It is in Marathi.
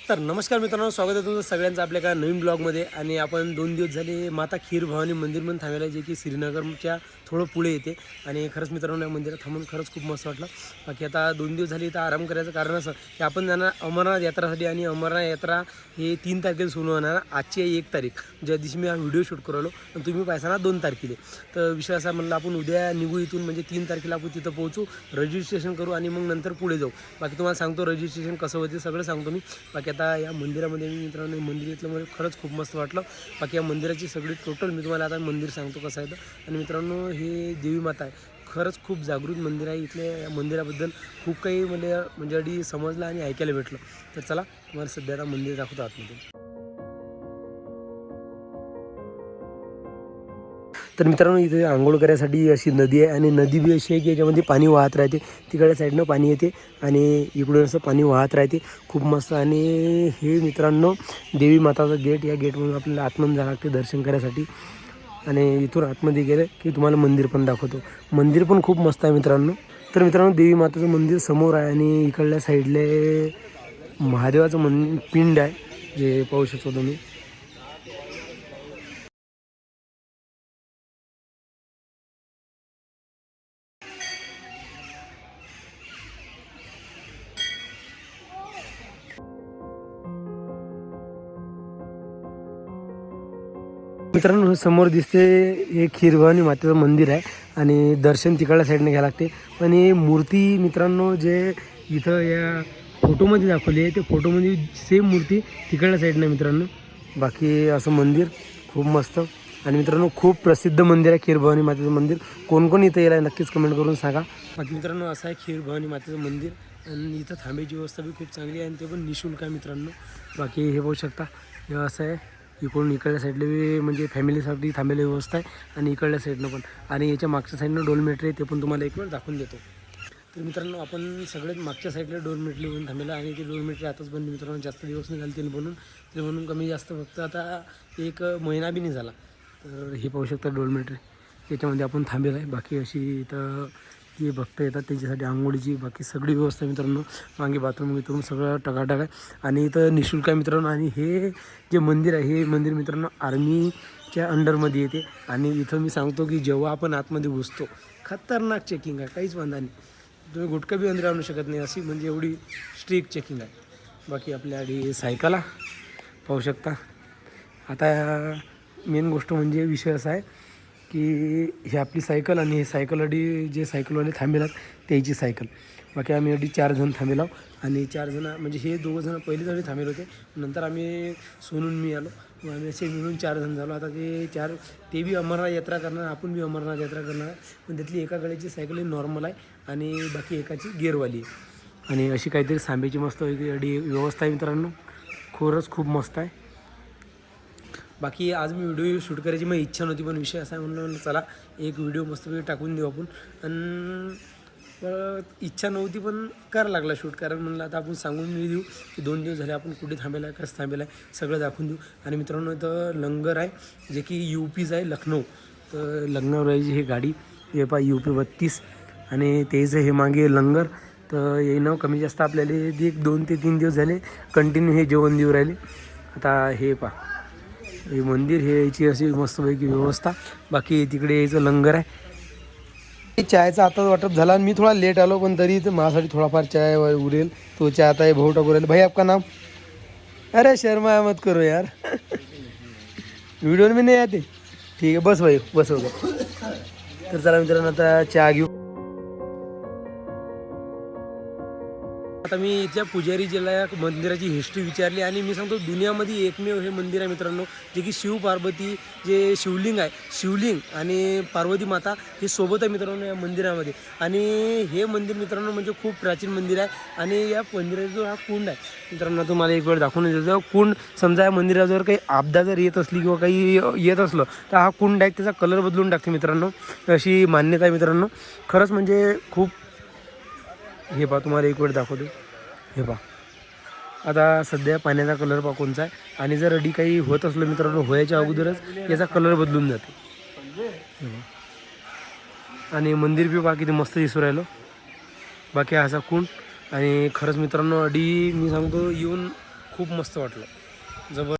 तर नमस्कार मित्रांनो, स्वागत आहे तुमचं सगळ्यांचं आपल्या एका नवीन ब्लॉगमध्ये. आणि आपण 2 दिवस झाले माता खीर भवानी मंदिर म्हणून थांबलेलं आहे, जे की श्रीनगरच्या थोडं पुढे येते. आणि खरंच मित्रांनो, या मंदिरात थांबून खरंच खूप मस्त वाटलं. बाकी आता 2 दिवस झाले इथं आराम करायचं कारण असं की आपण जाणार अमरनाथ यात्रासाठी. आणि अमरनाथ यात्रा हे 3 तारखेला सुरू होणार. आजची आहे 1 तारीख, ज्या दिवशी मी हा व्हिडिओ शूट करवलो. आणि तुम्ही पाहिसा ना 2 तारखेला. तर विषय असा म्हणलं, आपण उद्या निघू इथून, म्हणजे 3 तारखेला आपण तिथं पोहोचू, रजिस्ट्रेशन करू आणि मग नंतर पुढे जाऊ. बाकी तुम्हाला सांगतो रजिस्ट्रेशन कसं होते सगळं सांगतो मी. बाकी आता या मंदिरामध्ये मी मित्रांनो मंदिर इथल्यामुळे खरंच खूप मस्त वाटलं. बाकी या मंदिराची सगळी टोटल मी तुम्हाला आता मंदिर सांगतो कसं आहे. आणि मित्रांनो, हे देवी माता आहे, खरंच खूप जागृत मंदिर आहे. इथल्या या मंदिराबद्दल खूप काही म्हणजे अडी समजलं आणि ऐकायला भेटलं. तर चला तुम्हाला सध्या आता मंदिर दाखवतो आतमध्ये. तर मित्रांनो, इथे आंघोळ करायसाठी अशी नदी आहे. आणि नदी बी अशी आहे की याच्यामध्ये पाणी वाहत राहते. तिकडच्या साईडनं पाणी येते आणि इकडून असं पाणी वाहत राहते, खूप मस्त. आणि हे मित्रांनो देवी माताचं गेट, या गेटमधून आपल्याला आतमध्ये जावं लागते दर्शन करायसाठी. आणि इथून आतमध्ये गेलं की तुम्हाला मंदिर पण दाखवतो. मंदिर पण खूप मस्त आहे मित्रांनो. तर मित्रांनो, देवी माताचं मंदिर समोर आहे आणि इकडल्या साईडले महादेवाचं पिंड आहे, जे पाहू शकतो तुम्ही. मित्रांनो, समोर दिसते हे खीरभवानी मातेचं मंदिर आहे. आणि दर्शन तिकडल्या साईडने घ्यायला लागते. पण ही मूर्ती मित्रांनो, जे इथं या फोटोमध्ये दाखवली आहे, ते फोटोमध्ये सेम मूर्ती तिकडल्या साईडने मित्रांनो. बाकी असं मंदिर खूप मस्त. आणि मित्रांनो, खूप प्रसिद्ध मंदिर आहे खीरभवानी मातेचं मंदिर. कोण कोण इथं येईल नक्कीच कमेंट करून सांगा. बाकी मित्रांनो, असं आहे खीरभवानी मातेचं मंदिर. आणि इथं थांबायची व्यवस्था बी खूप चांगली आहे आणि ते पण निःशुल्क आहे मित्रांनो. बाकी हे पाहू शकता, हे असं आहे. इकडल्या साईडला बी म्हणजे फॅमिलीसाठी थांबलेली व्यवस्था आहे आणि इकडल्या साईडनं पण. आणि याच्या मागच्या साईडनं डोलमेट्री आहे, ते पण तुम्हाला एक वेळ दाखवून देतो. तर मित्रांनो, आपण सगळ्यात मागच्या साईडला डोलमेट्री बनून थांबलेलं. आणि ते डोलमेट्री आताच बनली मित्रांनो, जास्त दिवस नाही झाले बनून. ते म्हणून कमी जास्त फक्त आता 1 महिना बी नाही झाला. तर हे पाहू शकता डोलमेट्री, याच्यामध्ये आपण थांबलेलं आहे. बाकी अशी इथं जे भक्त येतात त्यांच्यासाठी आंघोळीची बाकी सगळी व्यवस्था मित्रांनो. मागे बाथरूम बिथरूम सगळं टकाटक आहे. आणि इथं निःशुल्क आहे मित्रांनो. आणि हे जे मंदिर आहे, हे मंदिर मित्रांनो आर्मीच्या अंडरमध्ये येते. आणि इथं मी सांगतो की जेव्हा आपण आतमध्ये घुसतो, खतरनाक चेकिंग आहे, काहीच वांधा नाही. तुम्ही गुटखा बी अंदर आणू शकत नाही, अशी म्हणजे एवढी स्ट्रिक्ट चेकिंग आहे. बाकी आपल्या आधी सायकला पाहू शकता. आता मेन गोष्ट म्हणजे विषय असा आहे की ही आपली सायकल आणि हे सायकल अडी जे सायकलवाले थांबेलात त्याची सायकल. बाकी आम्ही अडी 4 जण थांबेलो. आणि 4 जण म्हणजे हे 2 जण पहिलेच अडी थांबेल होते. नंतर आम्ही सोनून मी आलो, मग आम्ही असे मिळून 4 जण झालो. आता ते बी अमरनाथ यात्रा करणार, आपण बी अमरनाथ यात्रा करणार. पण त्यातली एका गाडीची सायकल ही नॉर्मल आहे आणि बाकी एकाची गिअरवाली आहे. आणि अशी काहीतरी सांब्याची मस्त अडी व्यवस्था आहे मित्रांनो, खरंच खूप मस्त आहे. बाकी आज मी व्हिडिओ शूट करायची मग इच्छा नव्हती, पण विषय असा आहे म्हणलं चला एक व्हिडिओ मस्तपैकी टाकून देऊ आपण. आणि इच्छा नव्हती पण करायला लागला शूट, कारण म्हणलं आता आपण सांगून देऊ की 2 दिवस झाले आपण कुठे थांबेला आहे, कसं थांबेला आहे, सगळं दाखवून देऊ. आणि मित्रांनो, इथं लंगर आहे, जे की UPचं आहे, लखनौ. तर लखनौवर आहे ही गाडी, हे पा UP 32. आणि तेचं हे मागे लंगर. तर येणं कमी जास्त आपल्याला 2 ते 3 दिवस झाले कंटिन्यू हे जेवण देऊ राहिले. आता हे पा हे मंदिर, हे याची अशी मस्तपैकी व्यवस्था. बाकी तिकडे यायचं लंगर आहे. चायचा आताच वाटप झाला आणि मी थोडा लेट आलो, पण तरी तर माझ्यासाठी थोडाफार चाय उरेल. तो चाय आता है भाऊ टाकू राहील. भाई आपका नाम? अरे शर्मा मत करो यार, व्हिडिओ में नाही आते. ठीक आहे, बस भाई बस हो गया. तर चला मित्रांनो, आता चहा घेऊ. आता मी इथल्या पुजारीजीला या मंदिराची हिस्ट्री विचारली. आणि मी सांगतो दुनियामध्ये एकमेव हे मंदिर आहे मित्रांनो, जे की शिव पार्वती जे शिवलिंग आहे, शिवलिंग आणि पार्वती माता हे सोबत आहे मित्रांनो या मंदिरामध्ये. आणि हे मंदिर मित्रांनो म्हणजे खूप प्राचीन मंदिर आहे. आणि या मंदिराचा जो हा कुंड आहे मित्रांनो, तुम्हाला एक वेळ दाखवून देतो. कुंड समजा या मंदिराजवळ काही आपदा जर येत असली किंवा काही येत असलं तर हा कुंड आहे त्याचा कलर बदलून टाकते मित्रांनो, अशी मान्यता आहे मित्रांनो. खरंच म्हणजे खूप. हे पहा, तुम्हाला एक वेळ दाखवतो. हे पहा, आता सध्या पाण्याचा कलर पहा कोणचा आहे. आणि जर अडी काही होत असलं मित्रांनो, व्हायच्या अगोदरच याचा कलर बदलून जाते. आणि मंदिर बी पहा किती मस्त दिसू राहिलं. बाकी असा कुंड. आणि खरंच मित्रांनो, अडी मी सांगतो येऊन खूप मस्त वाटलं. जबर